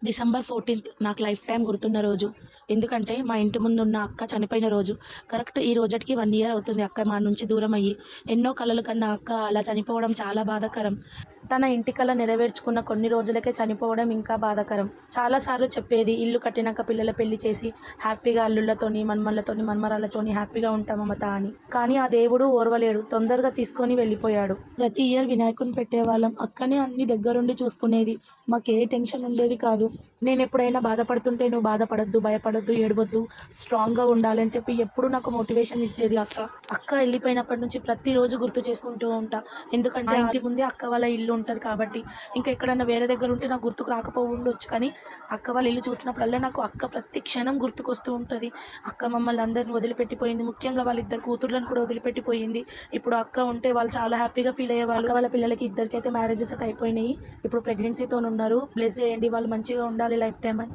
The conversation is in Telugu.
డిసెంబర్ 14థ్ నాకు లైఫ్ టైం గుర్తున్న రోజు. ఎందుకంటే, మా ఇంటి ముందున్న అక్క చనిపోయిన రోజు. కరెక్ట్ ఈ రోజటికి 1 ఇయర్ అవుతుంది అక్క మా నుంచి దూరమయ్యి. ఎన్నో కలలు కన్న అక్క అలా చనిపోవడం చాలా బాధాకరం. తన ఇంటి కల నెరవేర్చుకున్న కొన్ని రోజులకే చనిపోవడం ఇంకా బాధాకరం. చాలా సార్లు చెప్పేది, ఇల్లు కట్టినాక పిల్లల పెళ్లి చేసి హ్యాపీగా అల్లుళ్ళతోని, మన్మళ్ళతోని, మన్మరాళ్ళతోని హ్యాపీగా ఉంటాం మమత అని. కానీ ఆ దేవుడు ఓర్వలేడు. తొందరగా తీసుకొని వెళ్ళిపోయాడు. ప్రతి ఇయర్ వినాయకుడిని పెట్టేవాళ్ళం. అక్కనే అన్ని దగ్గరుండి చూసుకునేది. మాకే టెన్షన్ ఉండేది కాదు. నేనెప్పుడైనా బాధపడుతుంటే "నువ్వు బాధపడొద్దు, భయపడొద్దు, ఏడవద్దు, స్ట్రాంగ్‌గా ఉండాలి" అని చెప్పి ఎప్పుడు నాకు మోటివేషన్ ఇచ్చేది అక్క. అక్క ఎళ్ళిపోయినప్పటి నుంచి ప్రతిరోజు గుర్తు చేసుకుంటూ ఉంటా. ఎందుకంటే ఆ ఇంటి ముందే అక్క వాళ్ళ ఇల్లు ఉంటది కాబట్టి. ఇంకా ఎక్కడన్నా వేరే దగ్గర ఉంటే నాకు గుర్తుకు రాకపోవుండొచ్చు. కానీ అక్క వాళ్ళ ఇల్లు చూసినప్పుడల్లా నాకు అక్క ప్రతి క్షణం గుర్తుకొస్తూ ఉంటది. అక్క మమ్మల్ని అందరిని వదిలిపెట్టిపోయింది. ముఖ్యంగా వాళ్ళ ఇద్దరు కూతుర్లను కూడా వదిలిపెట్టిపోయింది. ఇప్పుడు అక్క ఉంటే వాళ్ళు చాలా హ్యాపీగా ఫీల్ అయ్యేవాళ్ళు. అక్క వాళ్ళ పిల్లలకి ఇద్దరికైతే మ్యారేజెస్ అయితే అయిపోయినాయి. ఇప్పుడు ప్రెగ్నెన్సీతోనున్నారు. బ్లెస్ చేయండి. వాళ్ళు మంచిగా ఉండాలి లైఫ్ టైమ్ అని.